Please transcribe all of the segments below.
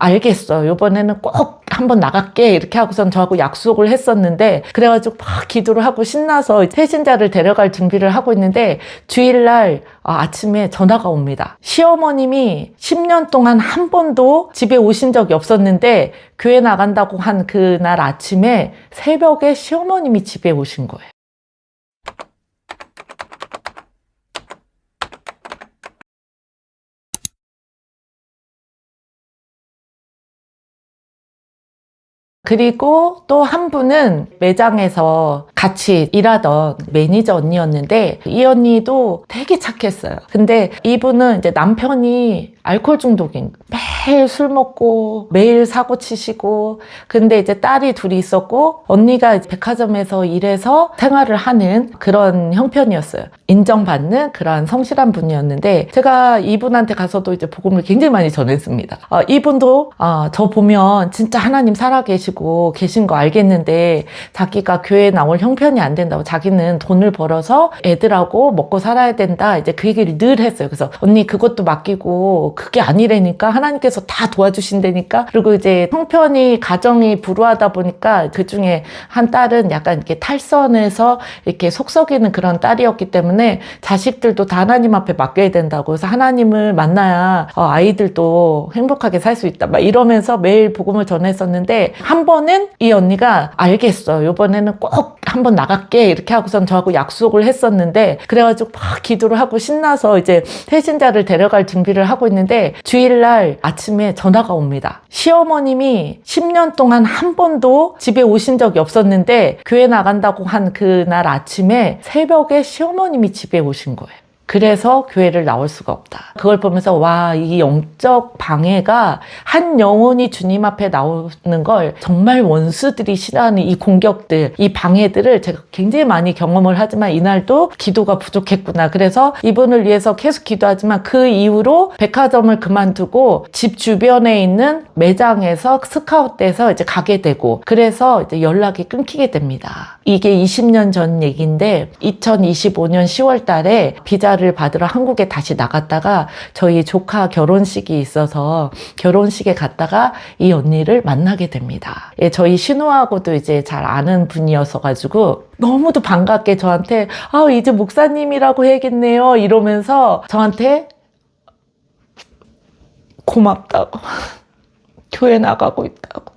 알겠어, 이번에는 꼭 한번 나갈게 이렇게 하고선 저하고 약속을 했었는데, 그래가지고 막 기도를 하고 신나서 세신자를 데려갈 준비를 하고 있는데 주일날 아침에 전화가 옵니다. 시어머님이 10년 동안 한 번도 집에 오신 적이 없었는데 교회 나간다고 한 그날 아침에 새벽에 시어머님이 집에 오신 거예요. 그리고 또 한 분은 매장에서 같이 일하던 매니저 언니였는데, 이 언니도 되게 착했어요. 근데 이분은 이제 남편이 알코올 중독인, 매일 술 먹고 매일 사고 치시고, 근데 이제 딸이 둘이 있었고 언니가 백화점에서 일해서 생활을 하는 그런 형편이었어요. 인정받는 그런 성실한 분이었는데, 제가 이분한테 가서도 이제 복음을 굉장히 많이 전했습니다. 이분도 저 보면 진짜 하나님 살아계시고 계신 거 알겠는데 자기가 교회에 나올 형편이 안 된다고, 자기는 돈을 벌어서 애들하고 먹고 살아야 된다, 이제 그 얘기를 늘 했어요. 그래서 언니 그것도 맡기고 그게 아니라니까, 하나님께서 다 도와주신다니까. 그리고 이제 형편이, 가정이 불우하다 보니까 그 중에 한 딸은 약간 이렇게 탈선해서 이렇게 속썩이는 그런 딸이었기 때문에 자식들도 다 하나님 앞에 맡겨야 된다고, 그래서 하나님을 만나야 아이들도 행복하게 살 수 있다 막 이러면서 매일 복음을 전했었는데, 한 번은 이 언니가 알겠어, 이번에는 꼭 한번 나갈게 이렇게 하고선 저하고 약속을 했었는데, 그래가지고 막 기도를 하고 신나서 이제 세신자를 데려갈 준비를 하고 있는데 주일날 아침에 전화가 옵니다. 시어머님이 10년 동안 한 번도 집에 오신 적이 없었는데 교회 나간다고 한 그날 아침에 새벽에 시어머님이 집에 오신 거예요. 그래서 교회를 나올 수가 없다. 그걸 보면서 와, 이 영적 방해가, 한 영혼이 주님 앞에 나오는 걸 정말 원수들이 싫어하는 이 공격들, 이 방해들을 제가 굉장히 많이 경험을 하지만 이날도 기도가 부족했구나. 그래서 이분을 위해서 계속 기도하지만 그 이후로 백화점을 그만두고 집 주변에 있는 매장에서 스카웃돼서 이제 가게 되고, 그래서 이제 연락이 끊기게 됩니다. 이게 20년 전 얘기인데 2025년 10월 달에 비자를 받으러 한국에 다시 나갔다가 저희 조카 결혼식이 있어서 결혼식에 갔다가 이 언니를 만나게 됩니다. 예, 저희 신우하고도 이제 잘 아는 분이어서 가지고 너무도 반갑게 저한테 이제 목사님이라고 해야겠네요 이러면서 저한테 고맙다고 교회 나가고 있다고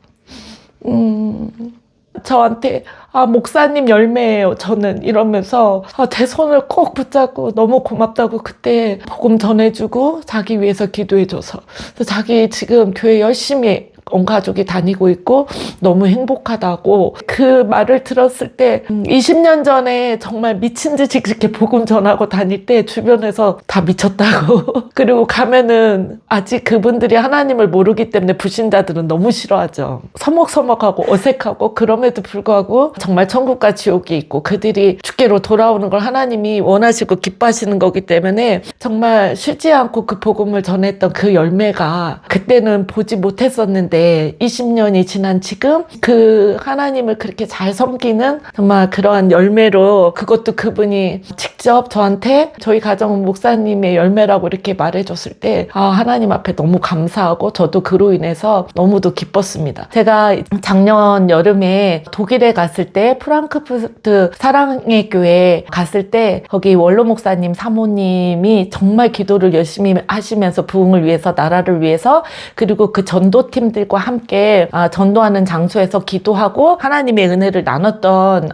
저한테 목사님 열매예요 저는, 이러면서 제 손을 꼭 붙잡고 너무 고맙다고 그때 복음 전해주고 자기 위해서 기도해줘서, 그래서 자기 지금 교회 열심히 온 가족이 다니고 있고 너무 행복하다고 그 말을 들었을 때 20년 전에 정말 미친 듯이 이렇게 복음 전하고 다닐 때 주변에서 다 미쳤다고 그리고 가면은 아직 그분들이 하나님을 모르기 때문에 불신자들은 너무 싫어하죠. 서먹서먹하고 어색하고, 그럼에도 불구하고 정말 천국과 지옥이 있고 그들이 주께로 돌아오는 걸 하나님이 원하시고 기뻐하시는 거기 때문에 정말 쉬지 않고 그 복음을 전했던 그 열매가 그때는 보지 못했었는데 20년이 지난 지금 그 하나님을 그렇게 잘 섬기는 정말 그러한 열매로, 그것도 그분이 직접 저한테 저희 가정은 목사님의 열매라고 이렇게 말해줬을 때 하나님 앞에 너무 감사하고 저도 그로 인해서 너무도 기뻤습니다. 제가 작년 여름에 독일에 갔을 때 프랑크푸르트 사랑의 교회 갔을 때 거기 원로 목사님 사모님이 정말 기도를 열심히 하시면서 부흥을 위해서, 나라를 위해서, 그리고 그 전도팀들과 함께 전도하는 장소에서 기도하고 하나님의 은혜를 나눴던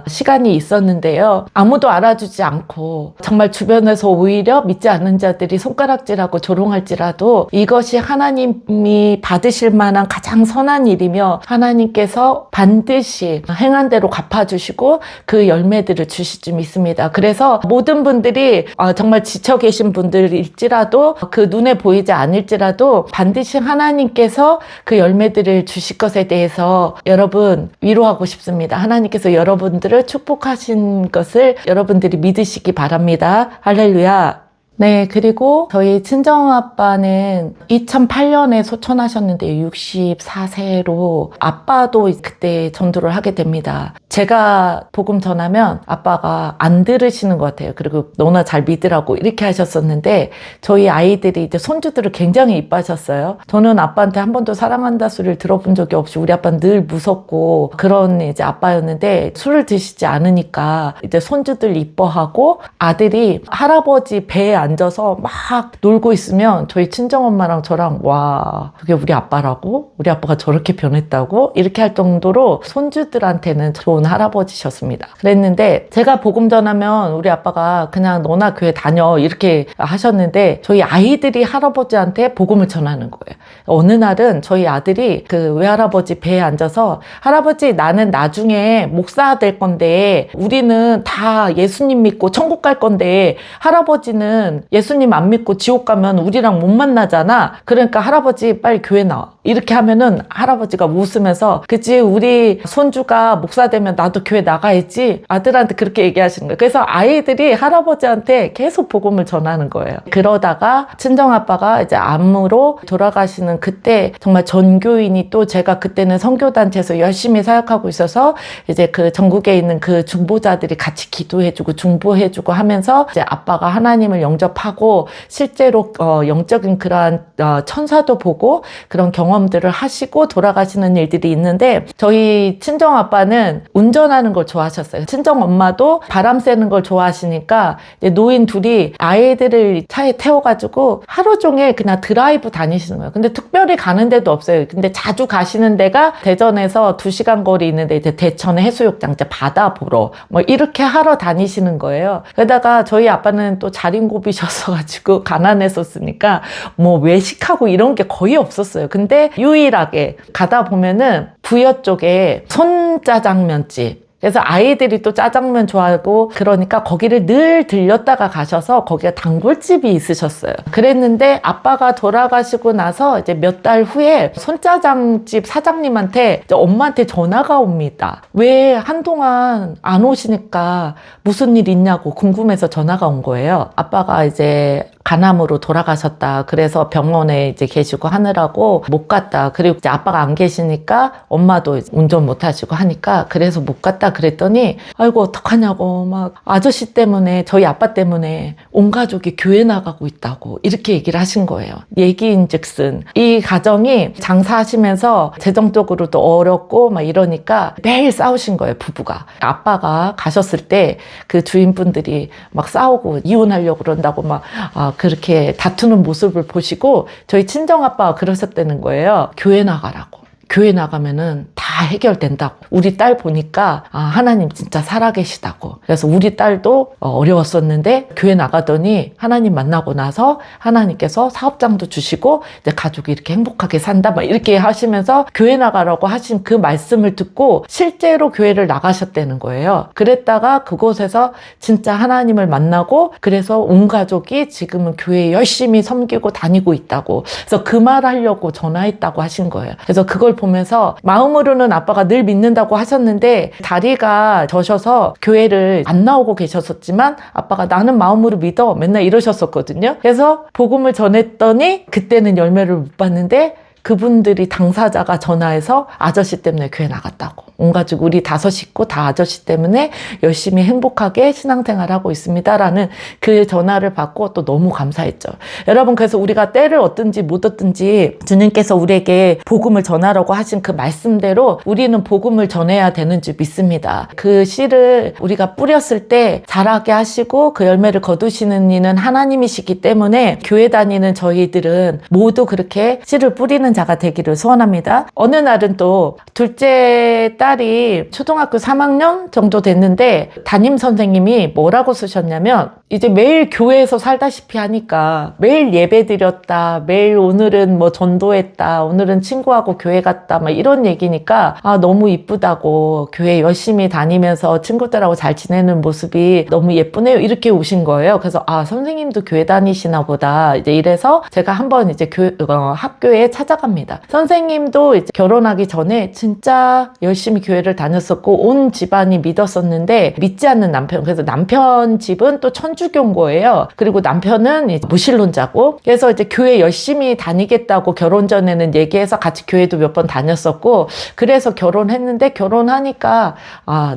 시간이 있었는데요. 아무도 알아주지 않고 정말 주변에서 오히려 믿지 않는 자들이 손가락질하고 조롱할지라도 이것이 하나님이 받으실 만한 가장 선한 일이며 하나님께서 반드시 행한 대로 갚아주시고 그 열매들을 주실 줄 믿습니다. 그래서 모든 분들이 정말 지쳐 계신 분들일지라도, 그 눈에 보이지 않을지라도 반드시 하나님께서 그 열매들을 주실 것에 대해서 여러분 위로하고 싶습니다. 하나님께서 여러분들을 축복하신 것을 여러분들이 믿으시기 바랍니다. 할렐루야. 네, 그리고 저희 친정아빠는 2008년에 소천하셨는데 64세로 아빠도 그때 전도를 하게 됩니다. 제가 복음 전하면 아빠가 안 들으시는 것 같아요. 그리고 너나 잘 믿으라고 이렇게 하셨었는데 저희 아이들이 이제 손주들을 굉장히 이뻐하셨어요. 저는 아빠한테 한 번도 사랑한다 소리를 들어본 적이 없이 우리 아빠는 늘 무섭고 그런 이제 아빠였는데 술을 드시지 않으니까 이제 손주들 이뻐하고 아들이 할아버지 배에 앉아서 막 놀고 있으면 저희 친정엄마랑 저랑 와 그게 우리 아빠라고? 우리 아빠가 저렇게 변했다고? 이렇게 할 정도로 손주들한테는 좋은 할아버지셨습니다. 그랬는데 제가 복음 전하면 우리 아빠가 그냥 너나 교회 다녀 이렇게 하셨는데 저희 아이들이 할아버지한테 복음을 전하는 거예요. 어느 날은 저희 아들이 그 외할아버지 배에 앉아서 할아버지 나는 나중에 목사 될 건데 우리는 다 예수님 믿고 천국 갈 건데 할아버지는 예수님 안 믿고 지옥 가면 우리랑 못 만나잖아. 그러니까 할아버지 빨리 교회 나와. 이렇게 하면은 할아버지가 웃으면서 그치 우리 손주가 목사 되면 나도 교회 나가야지 아들한테 그렇게 얘기하시는 거예요. 그래서 아이들이 할아버지한테 계속 복음을 전하는 거예요. 그러다가 친정아빠가 이제 암으로 돌아가시는 그때 정말 전교인이 또 제가 그때는 선교단체에서 열심히 사역하고 있어서 이제 그 전국에 있는 그 중보자들이 같이 기도해주고 중보해주고 하면서 이제 아빠가 하나님을 영접하고 실제로 영적인 그러한 천사도 보고 그런 경험들을 하시고 돌아가시는 일들이 있는데 저희 친정아빠는 운전하는 걸 좋아하셨어요. 친정엄마도 바람 쐬는 걸 좋아하시니까 이제 노인 둘이 아이들을 차에 태워가지고 하루 종일 그냥 드라이브 다니시는 거예요. 근데 특별히 가는 데도 없어요. 근데 자주 가시는 데가 대전에서 2시간 거리 있는데 이제 대천 해수욕장 이제 바다 보러 뭐 이렇게 하러 다니시는 거예요. 그러다가 저희 아빠는 또 자린고비셨어가지고 가난했었으니까 뭐 외식하고 이런 게 거의 없었어요. 근데 유일하게 가다 보면은 부여 쪽에 손짜장면집 그래서 아이들이 또 짜장면 좋아하고 그러니까 거기를 늘 들렸다가 가셔서 거기가 단골집이 있으셨어요. 그랬는데 아빠가 돌아가시고 나서 이제 몇 달 후에 손짜장집 사장님한테 엄마한테 전화가 옵니다. 왜 한동안 안 오시니까 무슨 일 있냐고 궁금해서 전화가 온 거예요. 아빠가 이제 간암으로 돌아가셨다. 그래서 병원에 이제 계시고 하느라고 못 갔다. 그리고 이제 아빠가 안 계시니까 엄마도 운전 못 하시고 하니까 그래서 못 갔다 그랬더니 아이고 어떡하냐고 막 아저씨 때문에 저희 아빠 때문에 온 가족이 교회 나가고 있다고 이렇게 얘기를 하신 거예요. 얘기인즉슨 이 가정이 장사하시면서 재정적으로도 어렵고 막 이러니까 매일 싸우신 거예요. 부부가. 아빠가 가셨을 때 그 주인분들이 막 싸우고 이혼하려고 그런다고 막 그렇게 다투는 모습을 보시고 저희 친정아빠가 그러셨다는 거예요. 교회 나가라고. 교회 나가면은 다 해결된다고. 우리 딸 보니까 하나님 진짜 살아계시다고. 그래서 우리 딸도 어려웠었는데 교회 나가더니 하나님 만나고 나서 하나님께서 사업장도 주시고 이제 가족이 이렇게 행복하게 산다 막 이렇게 하시면서 교회 나가라고 하신 그 말씀을 듣고 실제로 교회를 나가셨다는 거예요. 그랬다가 그곳에서 진짜 하나님을 만나고 그래서 온 가족이 지금은 교회에 열심히 섬기고 다니고 있다고. 그래서 그 말 하려고 전화했다고 하신 거예요. 그래서 그걸 보면서 마음으로는 아빠가 늘 믿는다고 하셨는데 다리가 져셔서 교회를 안 나오고 계셨었지만 아빠가 나는 마음으로 믿어 맨날 이러셨었거든요. 그래서 복음을 전했더니 그때는 열매를 못 봤는데 그분들이 당사자가 전화해서 아저씨 때문에 교회 나갔다고. 온 가족 우리 5 식구 다 아저씨 때문에 열심히 행복하게 신앙생활하고 있습니다라는 그 전화를 받고 또 너무 감사했죠. 여러분 그래서 우리가 때를 얻든지 못 얻든지 주님께서 우리에게 복음을 전하라고 하신 그 말씀대로 우리는 복음을 전해야 되는 줄 믿습니다. 그 씨를 우리가 뿌렸을 때 자라게 하시고 그 열매를 거두시는 이는 하나님이시기 때문에 교회 다니는 저희들은 모두 그렇게 씨를 뿌리는 자가 되기를 소원합니다. 어느 날은 또 둘째 딸이 초등학교 3학년 정도 됐는데 담임 선생님이 뭐라고 쓰셨냐면 이제 매일 교회에서 살다시피 하니까 매일 예배 드렸다, 매일 오늘은 뭐 전도했다, 오늘은 친구하고 교회 갔다 막 이런 얘기니까 너무 이쁘다고 교회 열심히 다니면서 친구들하고 잘 지내는 모습이 너무 예쁘네요 이렇게 오신 거예요. 그래서 선생님도 교회 다니시나 보다 이제 이래서 제가 한번 이제 학교에 찾아갑니다. 선생님도 이제 결혼하기 전에 진짜 열심히 교회를 다녔었고 온 집안이 믿었었는데 믿지 않는 남편. 그래서 남편 집은 또 천주교인 거예요. 그리고 남편은 이제 무신론자고, 그래서 이제 교회 열심히 다니겠다고 결혼 전에는 얘기해서 같이 교회도 몇 번 다녔었고, 그래서 결혼했는데 결혼하니까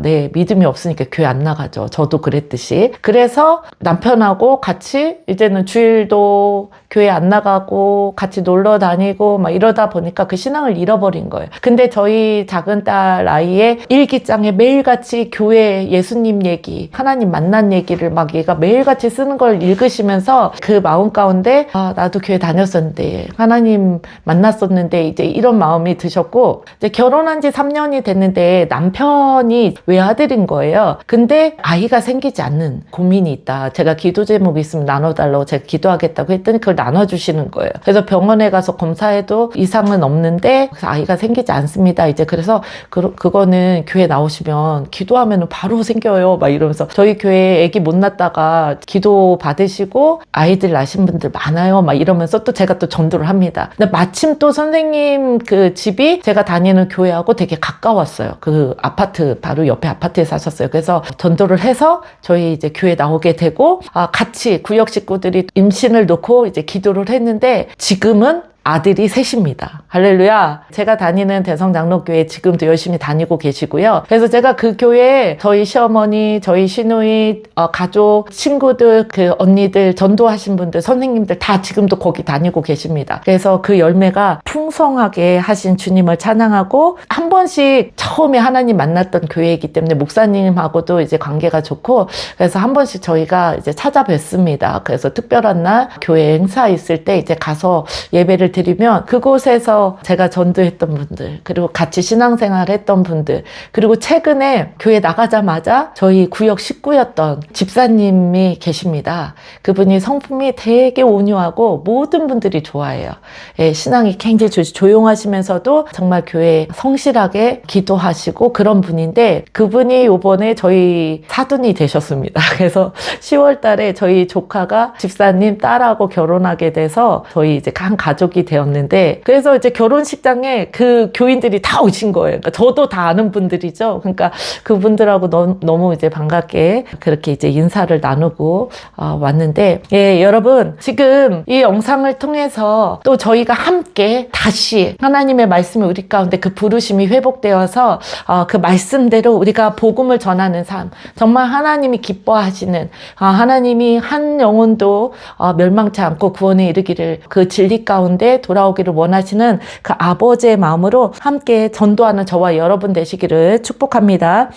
네, 믿음이 없으니까 교회 안 나가죠. 저도 그랬듯이. 그래서 남편하고 같이 이제는 주일도 교회 안 나가고 같이 놀러 다니고 막 이러다 보니까 그 신앙을 잃어버린 거예요. 근데 저희 작은 딸 아이의 일기장에 매일같이 교회 예수님 얘기, 하나님 만난 얘기를 막 얘가 매일같이 쓰는 걸 읽으시면서 그 마음 가운데 나도 교회 다녔었는데 하나님 만났었는데 이제 이런 마음이 드셨고, 이제 결혼한 지 3년이 됐는데 남편이 외아들인 거예요. 근데 아이가 생기지 않는 고민이 있다. 제가 기도 제목이 있으면 나눠달라고 제가 기도하겠다고 했더니 그걸 나눠주시는 거예요. 그래서 병원에 가서 검사해도 이상은 없는데 아이가 생기지 않습니다. 이제 그래서 그거는 교회 나오시면 기도하면 바로 생겨요. 막 이러면서 저희 교회 애기 못 낳다가 기도 받으시고 아이들 낳으신 분들 많아요. 막 이러면서 또 제가 또 전도를 합니다. 근데 마침 또 선생님 그 집이 제가 다니는 교회하고 되게 가까웠어요. 그 아파트 바로 옆에 아파트에 사셨어요. 그래서 전도를 해서 저희 이제 교회 나오게 되고 같이 구역 식구들이 임신을 놓고 이제 기도를 했는데 지금은 아들이 셋입니다. 할렐루야. 제가 다니는 대성장로교회 지금도 열심히 다니고 계시고요. 그래서 제가 그 교회에 저희 시어머니, 저희 시누이, 가족, 친구들, 그 언니들, 전도하신 분들, 선생님들 다 지금도 거기 다니고 계십니다. 그래서 그 열매가 풍성하게 하신 주님을 찬양하고, 한 번씩 처음에 하나님 만났던 교회이기 때문에 목사님하고도 이제 관계가 좋고, 그래서 한 번씩 저희가 이제 찾아뵙습니다. 그래서 특별한 날 교회 행사 있을 때 이제 가서 예배를 드리면 그곳에서 제가 전도했던 분들, 그리고 같이 신앙생활 했던 분들, 그리고 최근에 교회 나가자마자 저희 구역 식구였던 집사님이 계십니다. 그분이 성품이 되게 온유하고 모든 분들이 좋아해요. 예, 신앙이 굉장히 조용하시면서도 정말 교회에 성실하게 기도하시고 그런 분인데, 그분이 요번에 저희 사돈이 되셨습니다. 그래서 10월 달에 저희 조카가 집사님 딸하고 결혼하게 돼서 저희 이제 한 가족이 되었는데, 그래서 이제 결혼식장에 그 교인들이 다 오신 거예요. 그러니까 저도 다 아는 분들이죠. 그러니까 그분들하고 너무 이제 반갑게 그렇게 이제 인사를 나누고 왔는데, 예, 여러분 지금 이 영상을 통해서 또 저희가 함께 다시 하나님의 말씀이 우리 가운데 그 부르심이 회복되어서 그 말씀대로 우리가 복음을 전하는 삶, 정말 하나님이 기뻐하시는, 하나님이 한 영혼도 멸망치 않고 구원에 이르기를, 그 진리 가운데 돌아오기를 원하시는 그 아버지의 마음으로 함께 전도하는 저와 여러분 되시기를 축복합니다.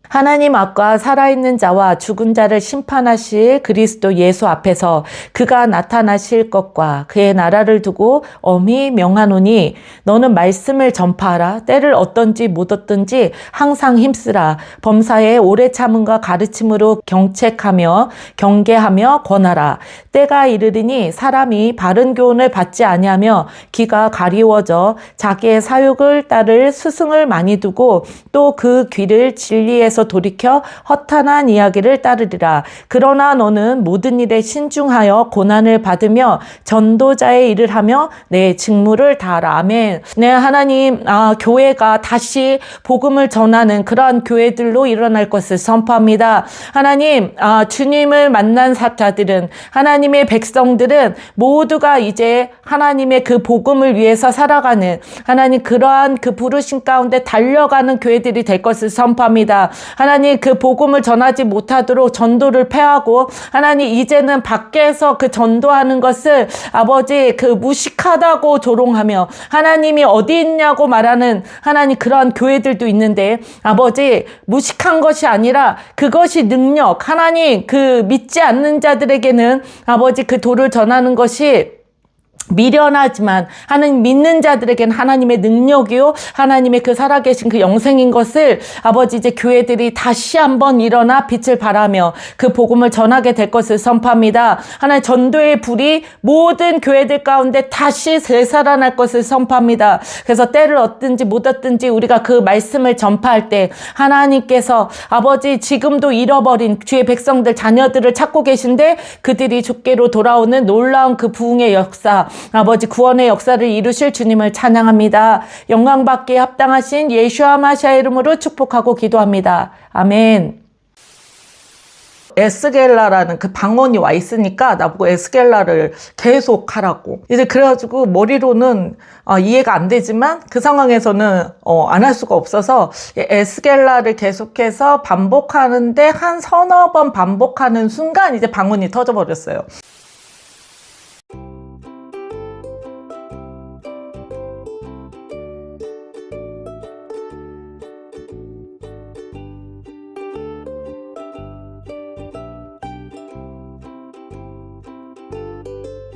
하나님 앞과 살아있는 자와 죽은 자를 심판하실 그리스도 예수 앞에서 그가 나타나실 것과 그의 나라를 두고 엄히 명하노니, 너는 말씀을 전파하라. 때를 얻든지 못 얻든지 항상 힘쓰라. 범사에 오래 참음과 가르침으로 경책하며 경계하며 권하라. 때가 이르리니 사람이 바른 교훈을 받지 아니하며 귀가 가리워져 자기의 사욕을 따를 스승을 많이 두고 또 그 귀를 진리에서 돌이켜 허탄한 이야기를 따르리라. 그러나 너는 모든 일에 신중하여 고난을 받으며 전도자의 일을 하며 내 직무를 다하라. 아멘. 네, 하나님, 교회가 다시 복음을 전하는 그러한 교회들로 일어날 것을 선포합니다. 하나님, 주님을 만난 자들은, 하나님의 백성들은 모두가 이제 하나님의 그 복음을 위해서 살아가는, 하나님 그러한 그 부르심 가운데 달려가는 교회들이 될 것을 선포합니다. 하나님, 그 복음을 전하지 못하도록 전도를 폐하고, 하나님 이제는 밖에서 그 전도하는 것을 아버지 그 무식하다고 조롱하며 하나님이 어디 있냐고 말하는 하나님 그러한 교회들도 있는데, 아버지 무식한 것이 아니라 그것이 능력, 하나님 그 믿지 않는 자들에게는 아버지 그 도를 전하는 것이 미련하지만 하나님 믿는 자들에게는 하나님의 능력이요 하나님의 그 살아계신 그 영생인 것을 아버지 이제 교회들이 다시 한번 일어나 빛을 발하며 그 복음을 전하게 될 것을 선포합니다. 하나님 전도의 불이 모든 교회들 가운데 다시 되살아날 것을 선포합니다. 그래서 때를 얻든지 못 얻든지 우리가 그 말씀을 전파할 때 하나님께서 아버지 지금도 잃어버린 주의 백성들 자녀들을 찾고 계신데 그들이 주께로 돌아오는 놀라운 그 부흥의 역사, 아버지 구원의 역사를 이루실 주님을 찬양합니다. 영광받기에 합당하신 예슈아 마시아 이름으로 축복하고 기도합니다. 아멘. 에스겔라라는 그 방언이 와 있으니까 나보고 에스겔라를 계속 하라고. 이제 그래가지고 머리로는 이해가 안 되지만 그 상황에서는 안 할 수가 없어서 에스겔라를 계속해서 반복하는데 한 서너 번 반복하는 순간 이제 방언이 터져버렸어요.